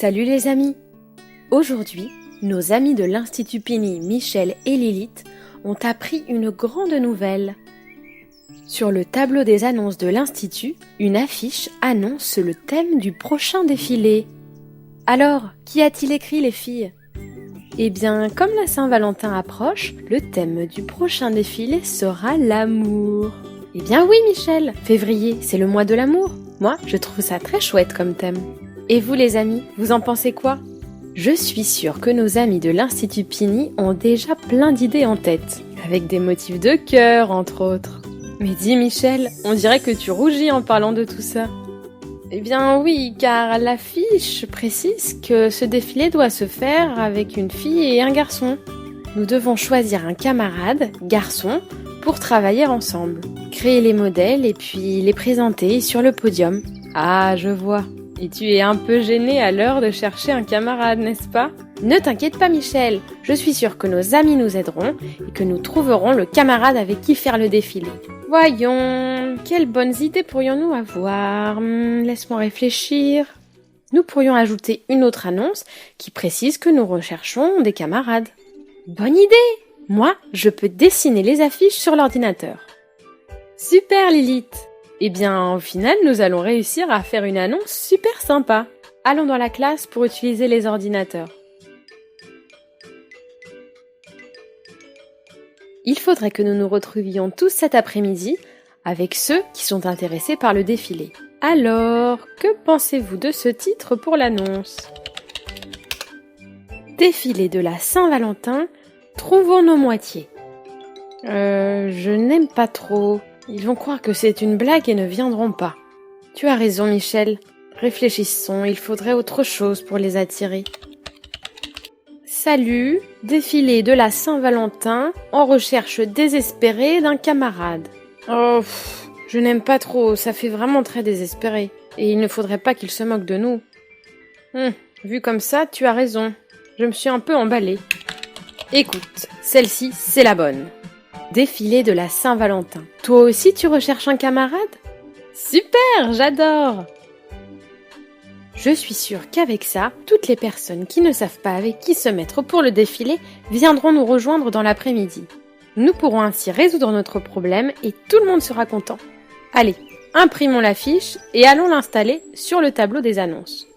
Salut les amis! Aujourd'hui, nos amis de l'Institut Pini, Michel et Lilith, ont appris une grande nouvelle. Sur le tableau des annonces de l'Institut, une affiche annonce le thème du prochain défilé. Alors, qu'y a-t-il écrit les filles? Eh bien, comme la Saint-Valentin approche, le thème du prochain défilé sera l'amour. Eh bien oui Michel, février, c'est le mois de l'amour. Moi, je trouve ça très chouette comme thème. Et vous les amis, vous en pensez quoi? Je suis sûre que nos amis de l'Institut Pini ont déjà plein d'idées en tête, avec des motifs de cœur entre autres. Mais dis Michel, on dirait que tu rougis en parlant de tout ça. Eh bien oui, car l'affiche précise que ce défilé doit se faire avec une fille et un garçon. Nous devons choisir un camarade, garçon, pour travailler ensemble, créer les modèles et puis les présenter sur le podium. Ah, je vois. Et tu es un peu gêné à l'heure de chercher un camarade, n'est-ce pas? Ne t'inquiète pas Michel, je suis sûre que nos amis nous aideront et que nous trouverons le camarade avec qui faire le défilé. Voyons, quelles bonnes idées pourrions-nous avoir? Laisse-moi réfléchir. Nous pourrions ajouter une autre annonce qui précise que nous recherchons des camarades. Bonne idée! Moi, je peux dessiner les affiches sur l'ordinateur. Super Lilith! Eh bien, au final, nous allons réussir à faire une annonce super sympa. Allons dans la classe pour utiliser les ordinateurs. Il faudrait que nous nous retrouvions tous cet après-midi avec ceux qui sont intéressés par le défilé. Alors, que pensez-vous de ce titre pour l'annonce? Défilé de la Saint-Valentin, trouvons nos moitiés. Je n'aime pas trop. Ils vont croire que c'est une blague et ne viendront pas. Tu as raison, Michel. Réfléchissons, il faudrait autre chose pour les attirer. Salut, défilé de la Saint-Valentin, en recherche désespérée d'un camarade. Oh, je n'aime pas trop, ça fait vraiment très désespéré. Et il ne faudrait pas qu'il se moque de nous. Vu comme ça, tu as raison. Je me suis un peu emballée. Écoute, celle-ci, c'est la bonne. Défilé de la Saint-Valentin. Toi aussi, tu recherches un camarade? Super, j'adore! Je suis sûre qu'avec ça, toutes les personnes qui ne savent pas avec qui se mettre pour le défilé viendront nous rejoindre dans l'après-midi. Nous pourrons ainsi résoudre notre problème et tout le monde sera content. Allez, imprimons l'affiche et allons l'installer sur le tableau des annonces.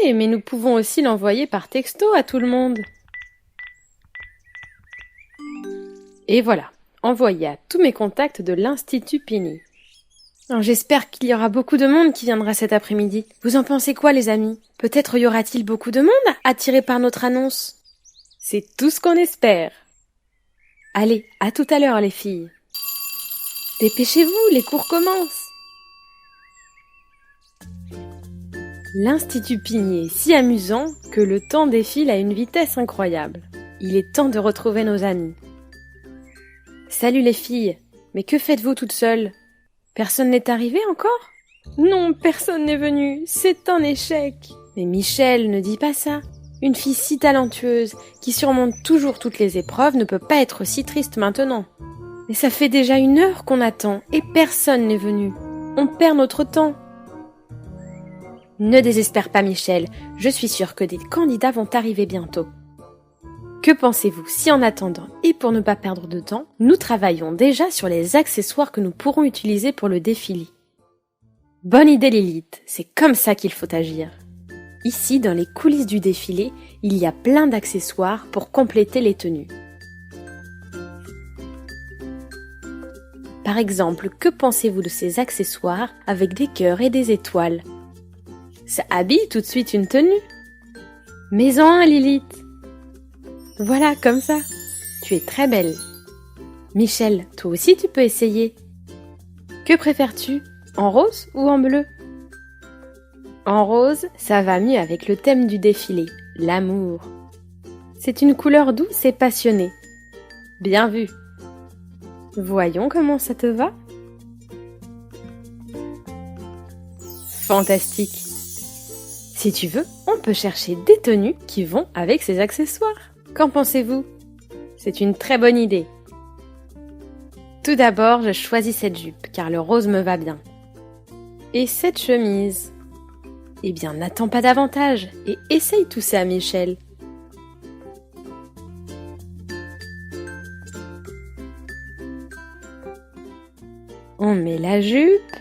Mais nous pouvons aussi l'envoyer par texto à tout le monde. Et voilà, envoyé à tous mes contacts de l'Institut Pini. J'espère qu'il y aura beaucoup de monde qui viendra cet après-midi. Vous en pensez quoi les amis? Peut-être y aura-t-il beaucoup de monde attiré par notre annonce? C'est tout ce qu'on espère. Allez, à tout à l'heure les filles. Dépêchez-vous, les cours commencent. L'Institut Pini est si amusant que le temps défile à une vitesse incroyable. Il est temps de retrouver nos amis. Salut les filles, mais que faites-vous toutes seules? Personne n'est arrivé encore? Non, personne n'est venu, c'est un échec. Mais Michel, ne dis pas ça. Une fille si talentueuse, qui surmonte toujours toutes les épreuves, ne peut pas être si triste maintenant. Mais ça fait déjà 1 heure qu'on attend, et personne n'est venu. On perd notre temps. Ne désespère pas Michel, je suis sûre que des candidats vont arriver bientôt. Que pensez-vous si en attendant, et pour ne pas perdre de temps, nous travaillons déjà sur les accessoires que nous pourrons utiliser pour le défilé? Bonne idée Lilith, c'est comme ça qu'il faut agir. Ici, dans les coulisses du défilé, il y a plein d'accessoires pour compléter les tenues. Par exemple, que pensez-vous de ces accessoires avec des cœurs et des étoiles? Ça habille tout de suite une tenue. Mets-en un Lilith. Voilà, comme ça. Tu es très belle. Michel, toi aussi tu peux essayer. Que préfères-tu? En rose ou en bleu? En rose, ça va mieux avec le thème du défilé, l'amour. C'est une couleur douce et passionnée. Bien vu. Voyons comment ça te va. Fantastique. Si tu veux, on peut chercher des tenues qui vont avec ces accessoires. Qu'en pensez-vous? C'est une très bonne idée. Tout d'abord, je choisis cette jupe, car le rose me va bien. Et cette chemise. Eh bien, n'attends pas davantage et essaye tout ça, Michel. On met la jupe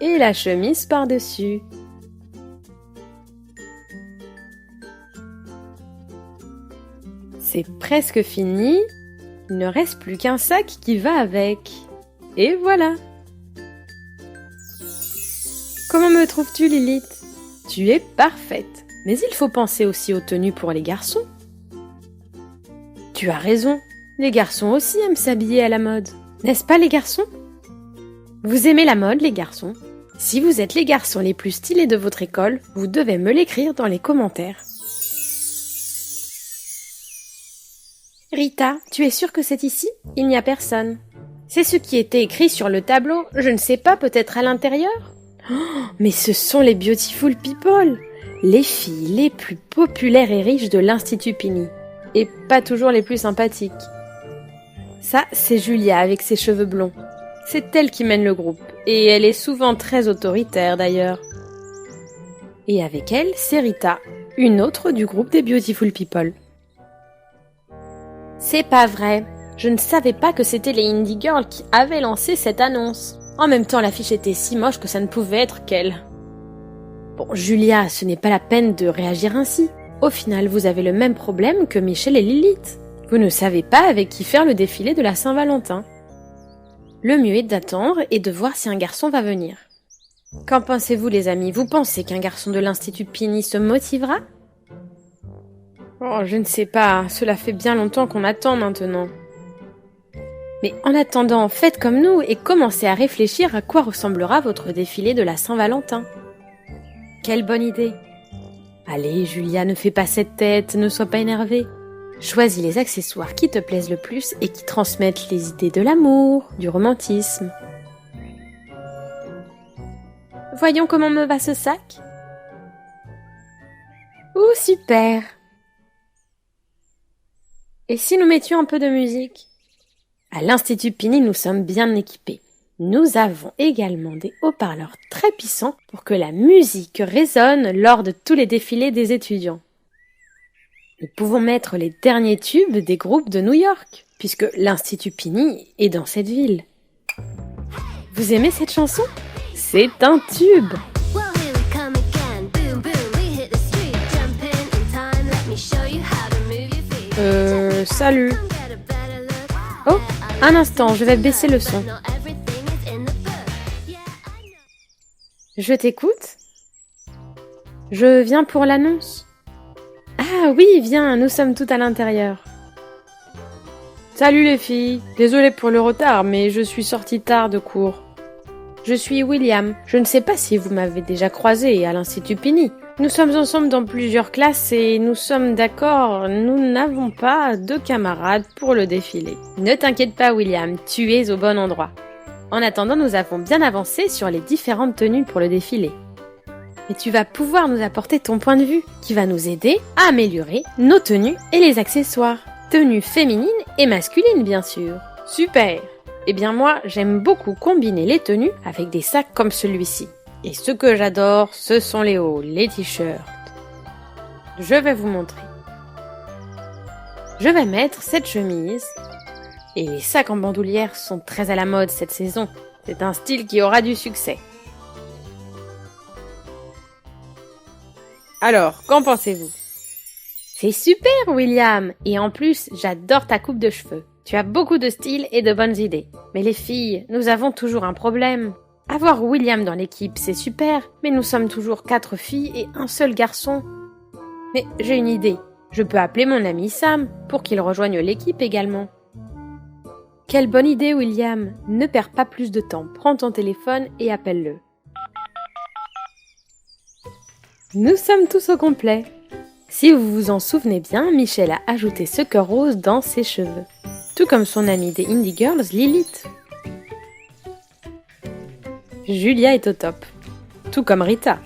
et la chemise par-dessus. C'est presque fini. Il ne reste plus qu'un sac qui va avec. Et voilà. Comment me trouves-tu, Lilith? Tu es parfaite. Mais il faut penser aussi aux tenues pour les garçons. Tu as raison. Les garçons aussi aiment s'habiller à la mode. N'est-ce pas, les garçons? Vous aimez la mode, les garçons? Si vous êtes les garçons les plus stylés de votre école, vous devez me l'écrire dans les commentaires. Rita, tu es sûre que c'est ici? Il n'y a personne. C'est ce qui était écrit sur le tableau. Je ne sais pas, peut-être à l'intérieur? Oh, mais ce sont les Beautiful People, les filles les plus populaires et riches de l'Institut Pini. Et pas toujours les plus sympathiques. Ça, c'est Julia avec ses cheveux blonds. C'est elle qui mène le groupe. Et elle est souvent très autoritaire d'ailleurs. Et avec elle, c'est Rita, une autre du groupe des Beautiful People. C'est pas vrai. Je ne savais pas que c'était les Indie Girls qui avaient lancé cette annonce. En même temps, l'affiche était si moche que ça ne pouvait être qu'elle. Bon, Julia, ce n'est pas la peine de réagir ainsi. Au final, vous avez le même problème que Michel et Lilith. Vous ne savez pas avec qui faire le défilé de la Saint-Valentin. Le mieux est d'attendre et de voir si un garçon va venir. Qu'en pensez-vous, les amis? Vous pensez qu'un garçon de l'Institut Pini se motivera? Oh, je ne sais pas. Cela fait bien longtemps qu'on attend maintenant. Mais en attendant, faites comme nous et commencez à réfléchir à quoi ressemblera votre défilé de la Saint-Valentin. Quelle bonne idée! Allez, Julia, ne fais pas cette tête, ne sois pas énervée. Choisis les accessoires qui te plaisent le plus et qui transmettent les idées de l'amour, du romantisme. Voyons comment me va ce sac. Oh, super! Et si nous mettions un peu de musique? À l'Institut Pini, nous sommes bien équipés. Nous avons également des haut-parleurs très puissants pour que la musique résonne lors de tous les défilés des étudiants. Nous pouvons mettre les derniers tubes des groupes de New York, puisque l'Institut Pini est dans cette ville. Vous aimez cette chanson? C'est un tube! Salut! Oh, un instant, je vais baisser le son. Je t'écoute? Je viens pour l'annonce. Ah oui, viens, nous sommes toutes à l'intérieur. Salut les filles, désolée pour le retard, mais je suis sortie tard de cours. Je suis William, je ne sais pas si vous m'avez déjà croisé à l'Institut Pini. Nous sommes ensemble dans plusieurs classes et nous sommes d'accord, nous n'avons pas de camarades pour le défilé. Ne t'inquiète pas William, tu es au bon endroit. En attendant, nous avons bien avancé sur les différentes tenues pour le défilé. Et tu vas pouvoir nous apporter ton point de vue, qui va nous aider à améliorer nos tenues et les accessoires. Tenues féminines et masculines, bien sûr. Super! Eh bien moi, j'aime beaucoup combiner les tenues avec des sacs comme celui-ci. Et ce que j'adore, ce sont les hauts, les t-shirts. Je vais vous montrer. Je vais mettre cette chemise. Et les sacs en bandoulière sont très à la mode cette saison. C'est un style qui aura du succès. Alors, qu'en pensez-vous? C'est super, William! Et en plus, j'adore ta coupe de cheveux. Tu as beaucoup de style et de bonnes idées. Mais les filles, nous avons toujours un problème. Avoir William dans l'équipe, c'est super, mais nous sommes toujours 4 filles et un seul garçon. Mais j'ai une idée. Je peux appeler mon ami Sam pour qu'il rejoigne l'équipe également. Quelle bonne idée, William! Ne perds pas plus de temps. Prends ton téléphone et appelle-le. Nous sommes tous au complet. Si vous vous en souvenez bien, Michel a ajouté ce cœur rose dans ses cheveux. Tout comme son amie des Indie Girls, Lilith. Julia est au top. Tout comme Rita.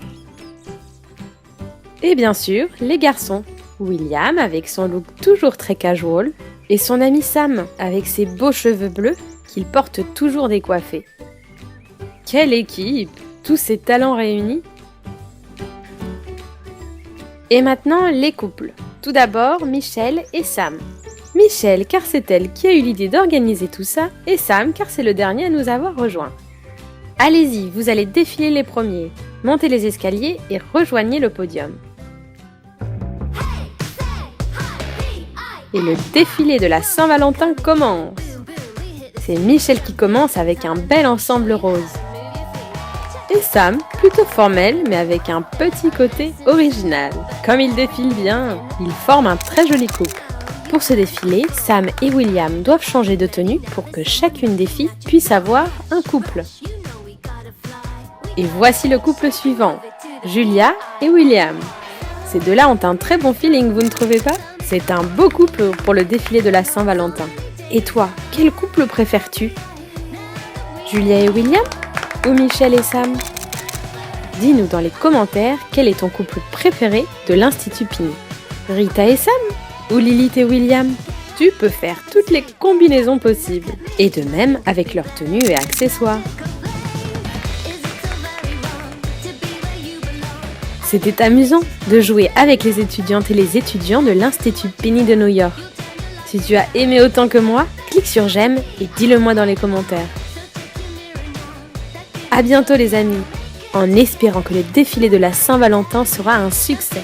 Et bien sûr, les garçons. William avec son look toujours très casual. Et son ami Sam avec ses beaux cheveux bleus qu'il porte toujours décoiffés. Quelle équipe! Tous ces talents réunis! Et maintenant, les couples. Tout d'abord, Michel et Sam. Michel, car c'est elle qui a eu l'idée d'organiser tout ça, et Sam, car c'est le dernier à nous avoir rejoints. Allez-y, vous allez défiler les premiers, montez les escaliers et rejoignez le podium. Et le défilé de la Saint-Valentin commence. C'est Michel qui commence avec un bel ensemble rose. Et Sam, plutôt formel, mais avec un petit côté original. Comme il défile bien, ils forment un très joli couple. Pour ce défilé, Sam et William doivent changer de tenue pour que chacune des filles puisse avoir un couple. Et voici le couple suivant, Julia et William. Ces deux-là ont un très bon feeling, vous ne trouvez pas ? C'est un beau couple pour le défilé de la Saint-Valentin. Et toi, quel couple préfères-tu ? Julia et William ? Ou Michel et Sam ? Dis-nous dans les commentaires quel est ton couple préféré de l'Institut Pini. Rita et Sam ? Ou Lilith et William ? Tu peux faire toutes les combinaisons possibles. Et de même avec leurs tenues et accessoires. C'était amusant de jouer avec les étudiantes et les étudiants de l'Institut Pini de New York. Si tu as aimé autant que moi, clique sur j'aime et dis-le moi dans les commentaires. À bientôt les amis, en espérant que le défilé de la Saint-Valentin sera un succès.